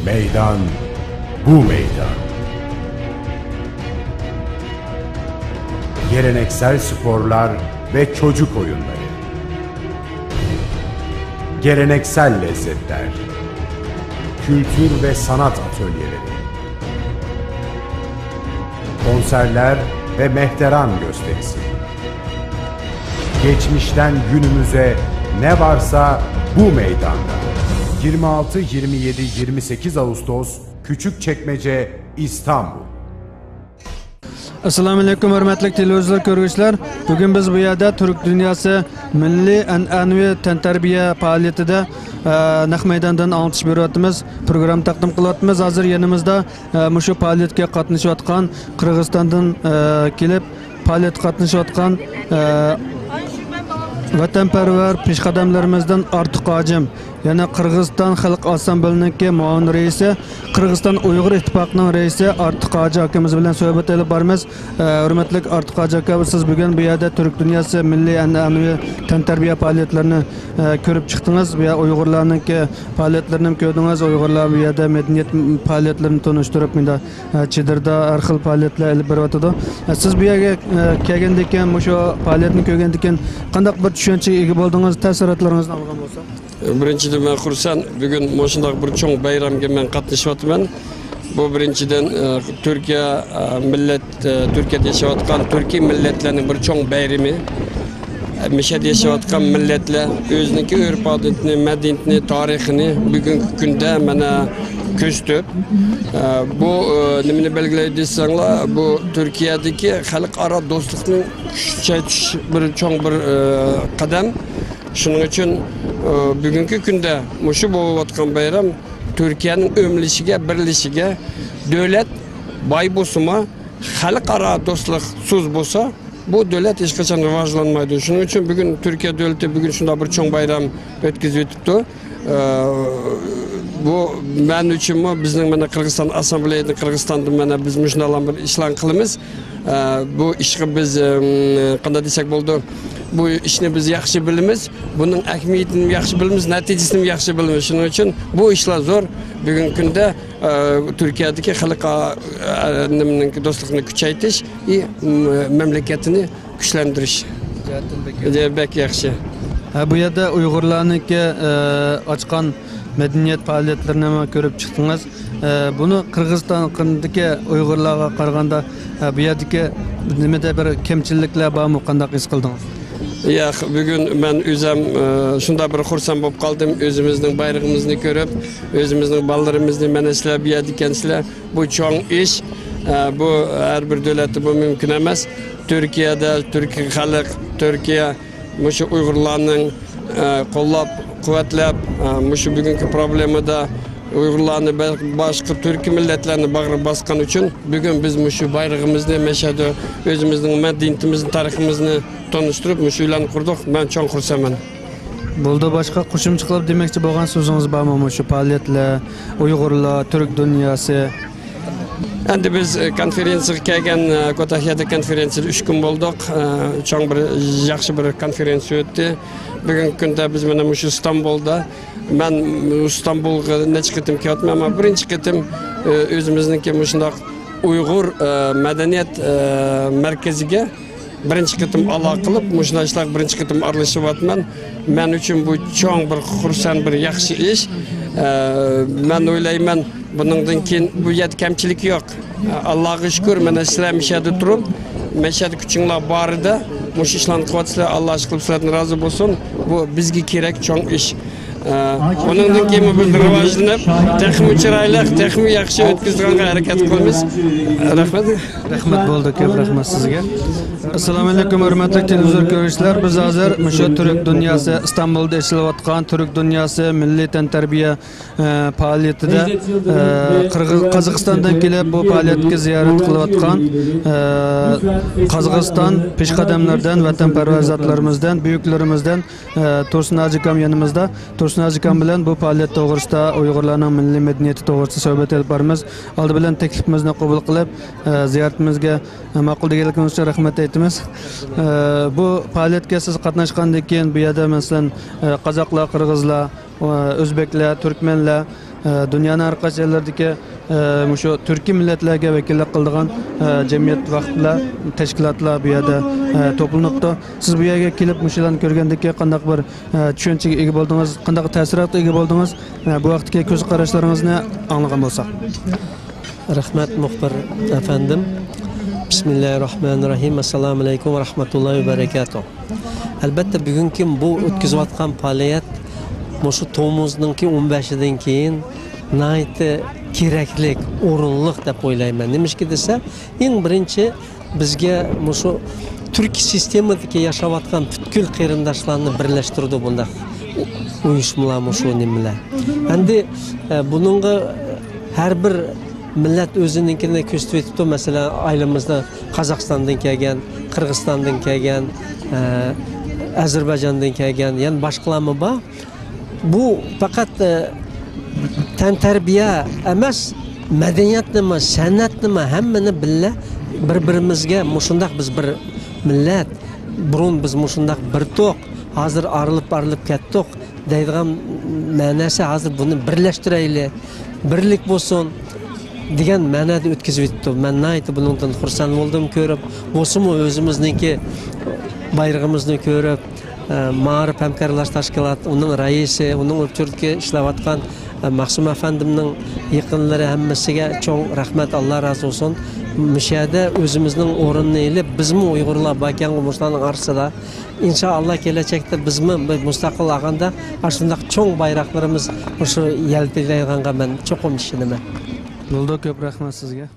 Meydan, bu meydan. Geleneksel sporlar ve çocuk oyunları. Geleneksel lezzetler. Kültür ve sanat atölyeleri. Konserler ve mehteran gösterisi. Geçmişten günümüze ne varsa bu meydanda. 26, 27, 28 Ağustos Küçükçekmece, İstanbul. Assalomu alaykum hurmatli televizor ko'ruvchilar. Bugun biz bu yerda Turk dunyosi milliy an'anaviy tantarbiya faoliyatida naq maydondan anglitish beryapmiz. Program taqdim qilyapmiz. Hozir yanimizda shu faoliyatga qatnashayotgan Qirg'izistondan kelib faoliyat qatnashayotgan vatanparvar peshqadamlarimizdan Ortiq Hojim, yana Qirg'iziston xalq assamblisining muavin raisi, Qirg'iziston Uyg'ur ittifoqining raisi Ortiq Hoji akamiz bilan suhbat olib boramiz. Hurmatli Ortiq Hoji aka, siz bugun bu yerda Turk dunyosi milliy an'anaviy tantarbiya faoliyatlarini ko'rib chiqdingiz va Uyg'urlarning faoliyatlarini ko'rdingiz. Uyg'urlar bu yerda madaniyat faoliyatlarini tanishtirib, menda Chidirda har xil faoliyatlar olib boryapti. Siz bu yerga kelgandan keyin shu faoliyatni ko'rgandan keyin qanday bir tushunchaga ega bo'ldingiz? Ta'sirotlaringizni olgan bo'lsa. Birinchidan men xursand, bugun mana shunday bir cho'ng bayramga men qatnashyapman. Bu birinchidan Turkiya millat, Turkiyada yashayotgan turkiy millatlarning bir cho'ng bayrami. Mishada yashayotgan millatlar o'ziniki urf-odatini, madaniyatini, tarixini bugungi kunda mana ko'rsatib, bu nimani belgilaydi desanglar, bu Turkiyadagi xalqaro do'stlikni kuchaytirish bir cho'ng bir qadam. Shuning uchun bugungi kunda shu bo'layotgan bayram Turkiyaning o'mlishiga, birlashishiga, davlat boy bo'lsa, xalqaro do'stlik so'z bo'lsa, bu davlat hech qachon rivojlanmaydi. Shuning uchun bugun Turkiya davlati bugun shunday bir cho'ng bayram o'tkazib o'tibdi. Bu men uchun bizning mana Qirg'iziston assambleyasida Qirg'izistonda mana biz shunday bir ishlar qilamiz. Bu ishni biz qanday desak bo'ldi? Bu ishni biz yaxshi bilamiz, buning ahamiyatini yaxshi bilamiz, natijasini yaxshi bilamiz. Shuning uchun bu ishlar zo'r. Bugungi kunda Turkiyadagi xalqaro do'stlikni kuchaytirish va mamlakatini kuchlantirish bek yaxshi. Bu yerda Uyg'urlarniki ochgan madaniyat faoliyatlarini ko'rib chiqdingiz. Buni Qirg'izistondagi Uyg'urlarga qaraganda bu yerdagi nimada bir kamchiliklar bormi, qanday his qildingiz? Ya, bugun men o'zim shunda bir xursand bo'lib qoldim. O'zimizning bayrog'imizni ko'rib, o'zimizning bolalarimizni mana sizlar bu yerda ekansizlar. Bu cho'ng ish, bu har bir davlatda bu mumkin emas. Turkiyada turkiy xalq, Turkiya shu Uyg'urlarning qo'llab-quvvatlab, shu bugungi problemada Uyg'urlarni boshqa turkiy millatlarni bag'ri bosgan uchun bugun biz shu bayrog'imizni, mashhada o'zimizning madaniyatimizni, tariximizni tanishtirib, shu ularni qurdik. Men cho'ng xursandman. Bo'ldi, boshqa qo'shimcha qilib demoqchi bo'lgan so'zingiz bormi shu faoliyatlar, Uyg'urlar, Turk dunyosi? Endi biz konferensiyaga kelgan, Kotahyada konferensiyada 3 kun bo'ldik. Cho'ng bir yaxshi bir konferensiya o'tdi. Bugungi kunda biz mana shu Istanbulda, men Istanbulga necha qitim kelyapman, ammo birinchi qitim o'zimizniki shunday Uyg'ur madaniyat markaziga birinchi qitim aloqa qilib, shunday ishlar birinchi qitim aralashyapman. Men uchun bu cho'ng bir xursand, bir yaxshi ish. Men o'ylayman, bundan keyin bu yerda kamchilik yo'q. Allohga shukr, mana sizlar mishada turib, mishada kuchinglar bor edi. Mush ishlarni qilyapsizlar, Alloh qilib sizlardan rozi bo'lsin. Bu bizga kerak cho'ng ish. Bundan keyin biz rivojlanib, texnik chiroyli, texnik yaxshi o'tkazishga harakat qilamiz. Rahmat. Rahmat bo'ldi, ko'p rahmat sizga. Assalomu alaykum hurmatli televizor ko'ruvchilar. Biz hozir shu Turk dunyosi Istanbulda ishlab Turk dunyosi milliy tantarbiya faoliyatida Qozog'istondan kelib bu faoliyatga ziyorat qilayotgan Qozog'iston peshqadamlaridan, vatanparvar zotlarimizdan, buyuklarimizdan Tursun Hoji akam yanimizda. Tursun Hoji akam bilan bu faoliyat to'g'risida, Uyg'urlarning milliy madaniyati to'g'risida suhbat olib boramiz. Oldi bilan taklifimizni qabul qilib, ziyoratimizga ma'qul deganligingiz uchun rahmat aytamiz. Bu faoliyatga siz qatnashgandan keyin bu yerda masalan qozoqlar, qirg'izlar, o'zbeklar, turkmenlar dunyoning har qaysi yerlaridagi shu turkiy millatlarga vakillik qiladigan jamiyat vaqtlar, tashkilotlar bu yerda to'planibdi. Siz bu yerga kelib mushularni ko'rgandan keyin qanday bir tushunchaga ega bo'ldingiz, qanday ta'sirotga ega bo'ldingiz? Bu vaqtdagi ko'z qarashlaringizni anglagan bo'lsak. Rahmat muxbir efendim. Bismillahirrahmanirrahim. Assalomu alaykum va rahmatullohi va barakatuh. Albatta bugungi bu o'tkazayotgan faoliyat shu Tomuzninki 15dan keyin nihoyatda keraklik, o'rinliq deb o'ylayman. Nimishki desa, eng birinchi bizga shu turkiy sistemadagi yashayotgan butkul qarindoshlarni birlashtirdi bunda uyushmalar shu nimalar. Endi buningga har bir millat o'zininkini ko'rsatibdi. Masalan, ailemizda Qozog'istondan kelgan, Qirg'izistondan kelgan, Ozarbayjondan kelgan, yana boshqalarmi bor. Bu faqat tantarbiya emas, madaniyat nima, san'at nima hammani billa bir-birimizga mushundaq biz bir millat, burun biz mushundaq bir to'q, hozir arilib ketdik deydigan ma'nosi hozir buni birlashtiraylik, birlik bo'lsin degan ma'noda o'tkazib o'tdi. Men nayt bundan xursand bo'ldim ko'rib, bo'lsa-mu o'zimizniki bayrog'imizni ko'rib, Ma'rif hamkorlash tashkiloti, uning raisi, uning o'pchurlikda ishlayotgan Maqsum afandimning yaqinlari hammasiga cho'ng rahmat, Alloh razı olsun. Mishada o'zimizning o'rinni elib, bizmi Uyg'urlar bakan mushlarning arsida inshaalloh kelajakda bizmi mustaqil olganda shunday cho'ng bayroqlarimiz shu yaltilayganga men cho'qim ishonaman. Bo'ldi, ko'p rahmat sizga.